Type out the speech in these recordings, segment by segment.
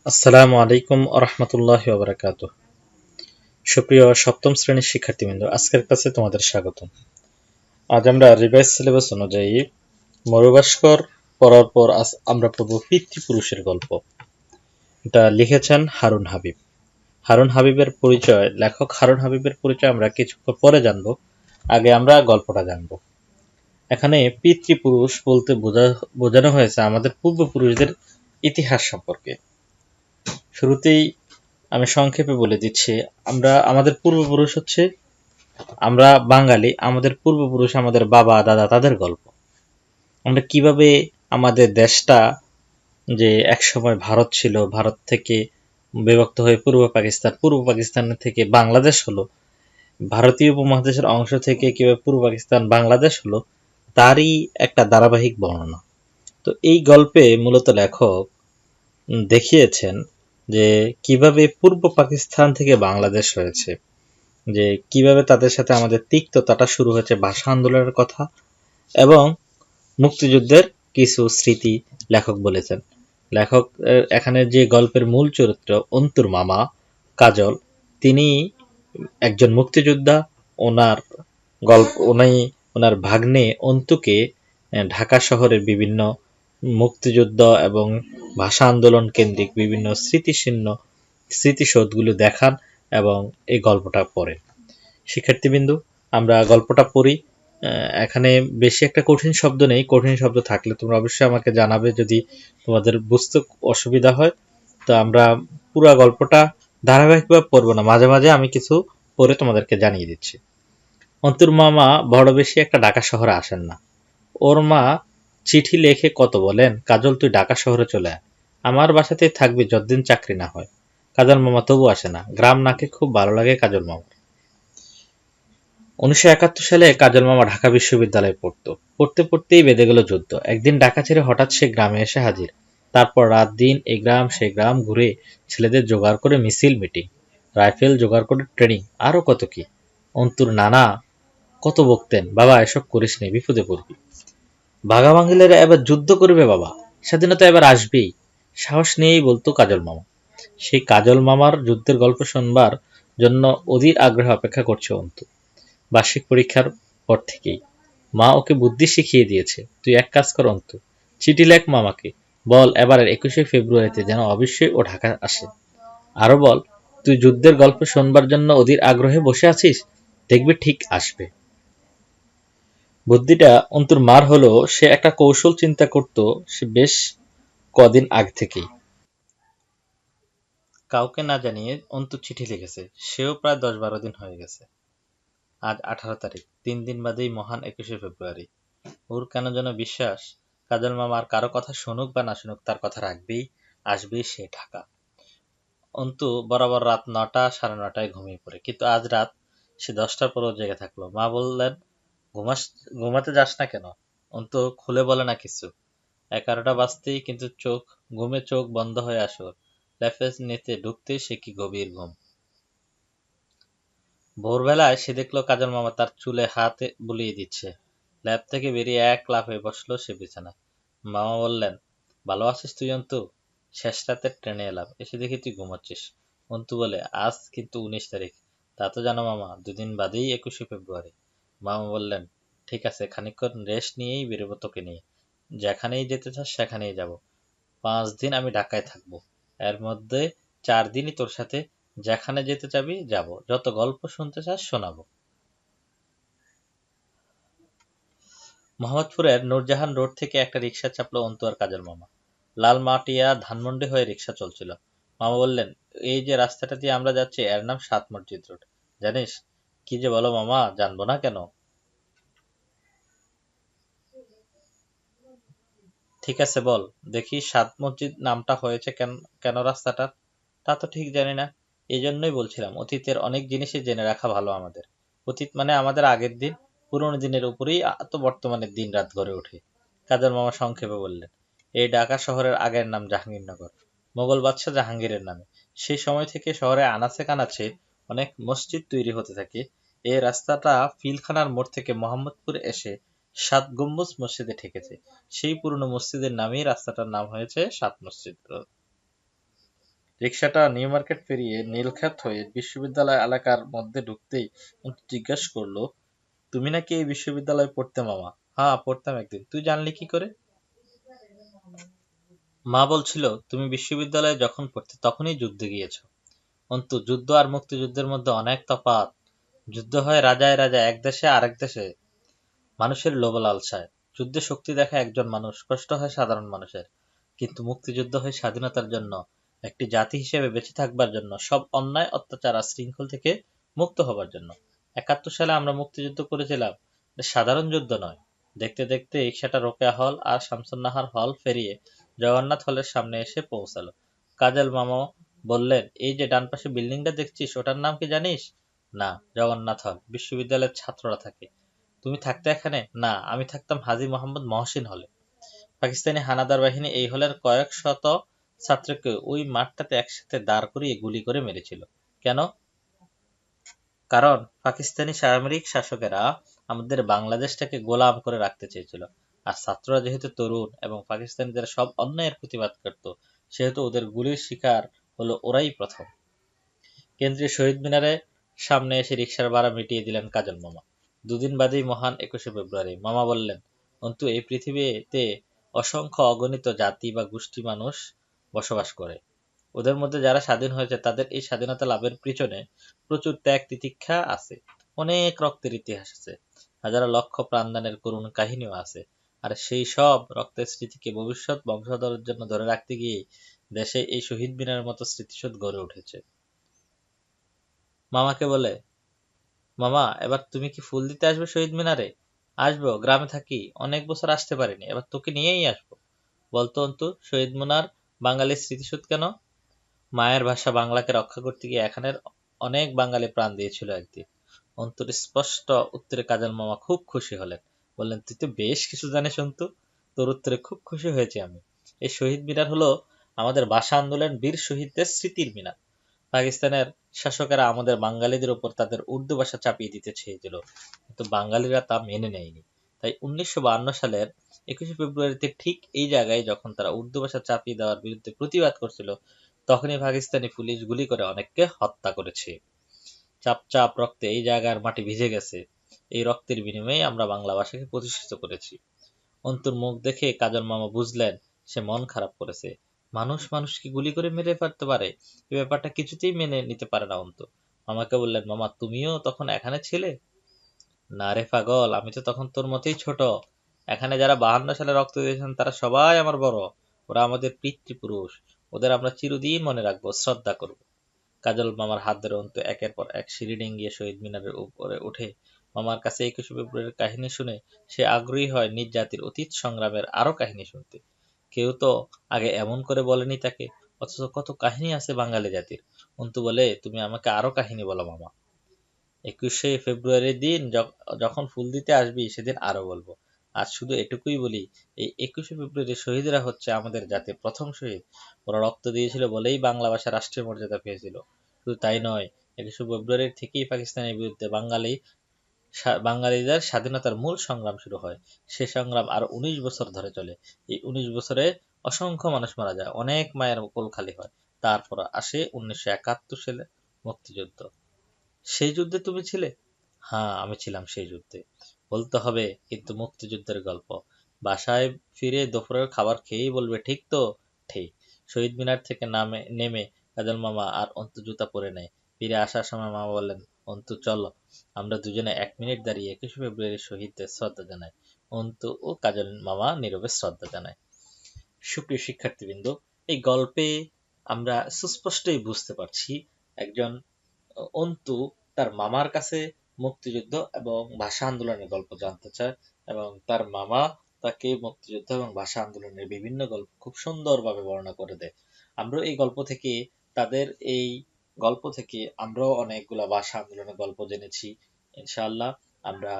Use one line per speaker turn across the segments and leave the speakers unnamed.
আসসালামু আলাইকুম আরহামতুল্লাহি ওয়াবারাকাতুহ। সুপ্রিয় সপ্তম শ্রেণীর শিক্ষার্থীবৃন্দ, আজকের ক্লাসে তোমাদের স্বাগতম। আজ আমরা রিভাইজ সিলেবাস অনুযায়ী মরুভাস্কর পড়ার পর আজ আমরা পড়ব পিতৃপুরুষের গল্প। এটা লিখেছেন হারুন হাবিব। হারুন হাবিবের পরিচয়, লেখক হারুন হাবিবের পরিচয় আমরা কিছুক্ষণ পরে জানবো। আগে আমরা গল্পটা জানবো। এখানে পিতৃপুরুষ বলতে বোঝানো হয়েছে আমাদের পূর্বপুরুষদের ইতিহাস সম্পর্কে। শুরুতেই আমি সংক্ষেপে বলে দিচ্ছি, আমাদের পূর্বপুরুষ হচ্ছে, আমরা বাঙালি, আমাদের পূর্বপুরুষ আমাদের বাবা দাদা তাদের গল্প। আমরা কিভাবে আমাদের দেশটা, যে একসময় ভারত ছিল, ভারত থেকে বিভক্ত হয়ে পূর্ব পাকিস্তান থেকে বাংলাদেশ হলো, ভারতীয় উপমহাদেশের অংশ থেকে কিভাবে পূর্ব পাকিস্তান বাংলাদেশ হলো, তারই একটা ধারাবাহিক বর্ণনা। তো এই গল্পে মূলত লেখক দেখিয়েছেন যে কিভাবে পূর্ব পাকিস্তান থেকে বাংলাদেশ হয়েছে, যে কিভাবে তাদের সাথে আমাদের তিক্ততাটা শুরু হয়েছে, ভাষা আন্দোলনের কথা এবং মুক্তিযুদ্ধের কিছু স্মৃতি লেখক বলেছেন। লেখক এখানে যে গল্পের মূল চরিত্র অন্তুর মামা কাজল, তিনি একজন মুক্তিযোদ্ধা। ওনার ওনার ভাগ্নে অন্তুকে ঢাকা শহরের বিভিন্ন মুক্তিযুদ্ধ এবং ভাষা আন্দোলন কেন্দ্রিক বিভিন্ন স্মৃতিসৌধগুলো দেখান এবং এই গল্পটা পড়েন। শিক্ষার্থীবৃন্দু, আমরা গল্পটা পড়ি। এখানে বেশি একটা কঠিন শব্দ নেই। কঠিন শব্দ থাকলে তোমরা অবশ্যই আমাকে জানাবে, যদি তোমাদের বুঝতে অসুবিধা হয়। তো আমরা পুরো গল্পটা ধারাবাহিকভাবে পড়বো না, মাঝে মাঝে আমি কিছু পড়ে তোমাদেরকে জানিয়ে দিচ্ছি। অন্তুর মামা বড় বেশি একটা ঢাকা শহরে আসেন না। ওর মা চিঠি লেখে কত বলেন, কাজল তুই ঢাকা শহরে চলে আয়, আমার বাসাতেই থাকবি যতদিন চাকরি না হয়। কাজল মামা তবু আসে না। গ্রাম নাকি খুব ভালো লাগে কাজল মামা। 1971 সালে কাজল মামা ঢাকা বিশ্ববিদ্যালয়ে পড়তে পড়তেই বেঁধে গেল যুদ্ধ। একদিন ঢাকা ছেড়ে হঠাৎ সে গ্রামে এসে হাজির। তারপর রাত দিন এই গ্রাম সে গ্রাম ঘুরে ছেলেদের জোগাড় করে মিছিল মিটিং, রাইফেল জোগাড় করে ট্রেনিং, আরো কত কি। অন্তুর নানা কত বকতেন, বাবা এসব করিস নে, বিপদে পড়বি। ভাগাভাগিলেরা এবার যুদ্ধ করবে বাবা, স্বাধীনতা এবার আসবেই, সাহস নিয়েই বলতো কাজল মামা। সেই কাজল মামার যুদ্ধের গল্প শুনবার জন্য অধীর আগ্রহে অপেক্ষা করছে অন্তু। বার্ষিক পরীক্ষার পর থেকেই মা ওকে বুদ্ধি শিখিয়ে দিয়েছে। তুই এক কাজ কর অন্তু, চিঠি লেখ মামাকে, বল এবারের 21শে ফেব্রুয়ারিতে যেন অবশ্যই ও ঢাকা আসে। আরো বল, তুই যুদ্ধের গল্প শোনবার জন্য অধীর আগ্রহে বসে আছিস, দেখবি ঠিক আসবে। বুদ্ধিটা অন্তুর মার হলো, সে একটা কৌশল চিন্তা করত সে বেশ কদিন আগ থেকেই। কাউকে না জানিয়ে অন্তু চিঠি লিখেছে, সেও প্রায় 10-12 দিন হয়ে গেছে। আজ 18 তারিখ, 3 দিন বাদেই মহান 21শে ফেব্রুয়ারি। ওর কেন যেন বিশ্বাস, কাজল মামা আর কারো কথা শুনুক বা না শুনুক, তার কথা রাখবেই, আসবেই সে ঢাকা। অন্তু বরাবর রাত 9টা, 9:30টায় ঘুমিয়ে পড়ে, কিন্তু আজ রাত সে 10টার পরও জেগে থাকলো। মা বললেন, ঘুমাতে যাস না কেন? অন্তু খুলে বলে না কিছু। 11টা বাজতেই কিন্তু ঘুমে চোখ বন্ধ হয়ে আসে ওর। ল্যাপেজ নিতে ঢুকতেই সে কি গভীর ঘুম। ভোরবেলায় সে দেখল কাজল মামা তার চুলে হাতে বুলিয়ে দিচ্ছে। ল্যাব থেকে বেরিয়ে এক লাফে বসলো সে বিছানায়। মামা বললেন, ভালো আছিস তুই অন্তু? শেষ রাতে ট্রেনে এলাম, এসে দেখি তুই ঘুমাচ্ছিস। অন্তু বলে, আজ কিন্তু 19 তারিখ। তা তো জানো মামা, 2 দিন বাদেই 21শে ফেব্রুয়ারি। মামা বললেন, ঠিক আছে, খানিকক্ষণ রেস্ট নিয়েই বেরোবো তোকে নিয়ে। যেখানেই যেতে চাস সেখানেই যাব। 5 দিন আমি ঢাকায় থাকবো, এর মধ্যে 4 দিনই তোর সাথে যেখানে যেতে চাবি যাব, যত গল্প শুনতে চাস শোনাবো। মোহাম্মদপুরের নূরজাহান রোড থেকে একটা রিকশা চাপলো অন্তু আর কাজল মামা। লালমাটিয়া ধানমন্ডি হয়ে রিকশা চলছিল। মামা বললেন, এই যে রাস্তাটা দিয়ে আমরা যাচ্ছি এর নাম 7 মসজিদ রোড। জানিস? কি যে বলো মামা, জানবো না কেন? ঠিক আছে বল দেখি, 7 মসজিদ নামটা হয়েছে কেন, কেন রাস্তাটার? তা তো ঠিক জানি না। এই জন্যই বলছিলাম, অতীতের অনেক জিনিসই জেনে রাখা ভালো আমাদের। অতীত মানে আমাদের আগের দিন, পুরনো দিনের উপরেই তো বর্তমানের দিন রাত গড়ে ওঠে। কাজল মামা সংক্ষেপে বললেন, এই ঢাকা শহরের আগের নাম জাহাঙ্গীরনগর, মোগল বাদশাহ জাহাঙ্গীরের নামে। সেই সময় থেকে শহরে আনাচে কানাচে অনেক মসজিদ তৈরি হতে থাকে। এই রাস্তাটা পিলখানার মোড় থেকে মোহাম্মদপুর এসে 7 গম্বুজ মসজিদে ঠেকেছে। সেই পুরনো মসজিদের নামেই রাস্তাটার নাম হয়েছে 7 মসজিদ রোড। রিকশাটা নিউ মার্কেট পেরিয়ে নীলক্ষেত হয়ে বিশ্ববিদ্যালয় এলাকার মধ্যে ঢুকতেই অন্তু জিজ্ঞেস করলো, তুমি নাকি এই বিশ্ববিদ্যালয়ে পড়তে মামা? হ্যাঁ, পড়তাম একদিন। তুই জানলি কি করে? মা বলছিল তুমি বিশ্ববিদ্যালয়ে যখন পড়তে তখনই যুদ্ধে গিয়েছো। অন্তু, যুদ্ধ আর মুক্তিযুদ্ধের মধ্যে অনেক তফাৎ। যুদ্ধ হয় রাজায় রাজায় এক দেশে আরেক দেশে মানুষের লোভ লালসায়। যুদ্ধে শক্তি দেখায় একজন মানুষ, কষ্ট হয় সাধারণ মানুষের। কিন্তু মুক্তিযুদ্ধ হয় স্বাধীনতার জন্য, একটি জাতি হিসেবে বেঁচে থাকবার জন্য, সব অন্যায় অত্যাচার আর শৃঙ্খল থেকে মুক্ত হবার জন্য। ৭১ সালে আমরা মুক্তিযুদ্ধ করেছিলাম, এটা সাধারণ যুদ্ধ নয়। দেখতে দেখতে রিকশাটা রোকেয়া হল আর শামসুন্নাহার হল পেরিয়ে জগন্নাথ হলের সামনে এসে পৌঁছালো। কাজল মামা বললেন, এই যে ডান পাশে বিল্ডিংটা দেখছিস ওটার নাম কি জানিস? না। জগন্নাথ হল, বিশ্ববিদ্যালয়ের ছাত্ররা থাকে। তুমি থাকতে এখানে? না, আমি থাকতাম হাজী মোহাম্মদ মহসিন হলে। পাকিস্তানি হানাদার বাহিনী এই হলের কয়েক শত ছাত্রকে ওই মাঠটাতে একসাথে দাঁড় করিয়ে গুলি করে মেরেছিল। কেন? কারণ পাকিস্তানি সামরিক শাসকেরা আমাদের বাংলাদেশটাকে গোলাম করে রাখতে চেয়েছিল। আর ছাত্ররা যেহেতু তরুণ এবং পাকিস্তানিদের সব অন্যায়ের প্রতিবাদ করত, সেহেতু ওদের গুলির শিকার হলো ওরাই প্রথম। কেন্দ্রীয় শহীদ মিনারের সামনে এসে রিকশার ভাড়া মিটিয়ে দিলেন কাজল মামা। দুদিন বাদেই মহান ২১শে ফেব্রুয়ারি। মামা বললেন, অন্তু, এই পৃথিবীতে অসংখ্য অগণিত জাতি বা গোষ্ঠী মানুষ বসবাস করে। ওদের মধ্যে যারা স্বাধীন হয়েছে তাদের এই স্বাধীনতা লাভের পিছনে প্রচুর ত্যাগ তিতিক্ষা আছে, অনেক রক্তের ইতিহাস আছে, হাজারো লক্ষ প্রাণদানের করুণ কাহিনীও আছে। আর সেই সব রক্তের স্মৃতিকে ভবিষ্যৎ বংশধরের জন্য ধরে রাখতে গিয়ে দেশে এই শহীদ মিনারের মতো স্মৃতিসৌধ গড়ে উঠেছে। মামাকে বলে, মামা এবার তুমি কি ফুল দিতে আসবে শহীদ মিনারে? আসবো, গ্রামে থাকি, অনেক বছর আসতে পারিনি, এবার তোকে নিয়েই আসবো। বলতো অন্তু, শহীদ মিনার বাঙালির স্মৃতিসৌধ কেন? মায়ের ভাষা বাংলাকে রক্ষা করতে গিয়ে এখানের অনেক বাঙালি প্রাণ দিয়েছিল একদিন। অন্তুর স্পষ্ট উত্তরে কাজল মামা খুব খুশি হলেন। বললেন, তুই তো বেশ কিছু জানিস অন্তু। তোর উত্তরে খুব খুশি হয়েছি আমি। এই শহীদ মিনার হলো আমাদের ভাষা আন্দোলন বীর শহীদদের স্মৃতির মিনার। পাকিস্তানের শাসকেরা আমাদের বাঙালিদের উপর তাদের উর্দু ভাষা চাপিয়ে দিতে চেয়েছিল, কিন্তু বাঙালিরা তা মেনে নেয়নি। তাই ১৯৫২ সালের ২১শে ফেব্রুয়ারিতে ঠিক এই জায়গায় যখন তারা উর্দু ভাষা চাপিয়ে দেওয়ার বিরুদ্ধে প্রতিবাদ করছিল, তখনই পাকিস্তানি পুলিশ গুলি করে অনেককে হত্যা করেছে। চাপ চাপ রক্তে এই জায়গার মাটি ভিজে গেছে। এই রক্তের বিনিময়ে আমরা বাংলা ভাষাকে প্রতিষ্ঠিত করেছি। অন্তুর মুখ দেখে কাজল মামা বুঝলেন সে মন খারাপ করেছে। মানুষ মানুষকে গুলি করে মেরে ফেলতে পারে, এই ব্যাপারটা কিছুতেই মেনে নিতে পারে না অন্তু। মামাকে বললেন, মামা তুমিও তখন এখানে ছিলে? না রে পাগল, আমি তো তখন তোর মতোই ছোট। এখানে যারা ৫২ সালে রক্ত দিয়েছেন তারা সবাই আমার বড়। ওরা আমাদের পিতৃপুরুষ। ওদের আমরা চিরদিন মনে রাখবো, শ্রদ্ধা করব। কাজল মামার হাত ধরে অন্তু একের পর এক সিঁড়ি ডিঙ্গিয়ে শহীদ মিনারের উপরে উঠে মামার কাছে ২১শে ফেব্রুয়ারির কাহিনী শুনে সে আগ্রহী হয় নিজ জাতির অতীত সংগ্রামের আরো কাহিনী শুনতে। কেউ তো আগে এমন করে বলেনি তাকে, অথচ কত কাহিনী আছে বাঙালি জাতির। অন্তু বলে, তুমি আমাকে আরো কাহিনী বলো মামা। ২১শে ফেব্রুয়ারির দিন যখন ফুল দিতে আসবি সেদিন আরো বলবো। আজ শুধু এটুকুই বলি, এই ২১শে ফেব্রুয়ারি শহীদরা হচ্ছে আমাদের জাতির প্রথম শহীদ। ওরা রক্ত দিয়েছিল বলেই বাংলা ভাষা রাষ্ট্রীয় মর্যাদা পেয়েছিল। শুধু তাই নয়, ২১শে ফেব্রুয়ারির থেকেই পাকিস্তানের বিরুদ্ধে বাঙালিদের স্বাধীনতার মূল সংগ্রাম শুরু হয়। সে সংগ্রাম আরো ১৯ বছর ধরে চলে। এই ১৯ বছরে অসংখ্য মানুষ মারা যায়, অনেক মায়ের কোল খালি হয়। তারপর আসে ১৯৭১ সালে মুক্তিযুদ্ধ। সেই যুদ্ধে তুমি ছিলে? হ্যাঁ, আমি ছিলাম সেই যুদ্ধে। বলতে হবে কিন্তু মুক্তিযুদ্ধের গল্প। বাসায় ফিরে দুপুরের খাবার খেয়েই বলবে, ঠিক তো? ঠিক। শহীদ মিনার থেকে নেমে কাজল মামা আর অন্তু জুতা পরে নেয়। ফিরে আসার সময় মামা বললেন, অন্তু চলো, আমরা দুজনে ১ মিনিট দাঁড়িয়ে ২১শে ফেব্রুয়ারির শহীদদের শ্রদ্ধা জানাই। অন্তু ও কাজল মামা নীরবে শ্রদ্ধা জানায়। সুপ্রিয় শিক্ষার্থীবৃন্দ, এই গল্পে আমরা সুস্পষ্টই বুঝতে পারছি একজন অন্তু তার মামার কাছে মুক্তিযুদ্ধ এবং ভাষা আন্দোলনের গল্প জানতে চায়, এবং তার মামা তাকে মুক্তিযুদ্ধ এবং ভাষা আন্দোলনের বিভিন্ন গল্প খুব সুন্দরভাবে বর্ণনা করে দেয়। আমরা এই গল্প থেকে তাদের এই গল্প থেকে আমরাও অনেকগুলা ভাষা আন্দোলনের গল্প জেনেছি। ইনশাআল্লাহ আমরা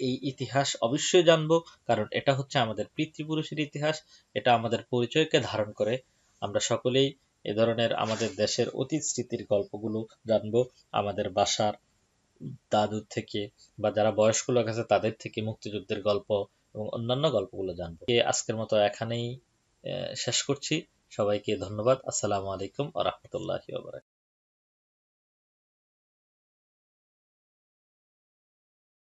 এই ইতিহাস অবশ্যই জানবো, কারণ এটা হচ্ছে আমাদের পিতৃপুরুষের ইতিহাস। এটা আমাদের পরিচয়কে ধারণ করে। আমরা সকলেই এ ধরনের আমাদের দেশের অতীত স্মৃতির গল্পগুলো জানবো, আমাদের বাসার দাদুর থেকে বা যারা বয়স্ক লোক আছে তাদের থেকে মুক্তিযুদ্ধের গল্প এবং অন্যান্য গল্পগুলো জানবো। আজকের মতো এখানেই শেষ করছি। সবাইকে ধন্যবাদ। আসসালামু আলাইকুম ওয়া রাহমাতুল্লাহি ওয়া বারাকাতুহু।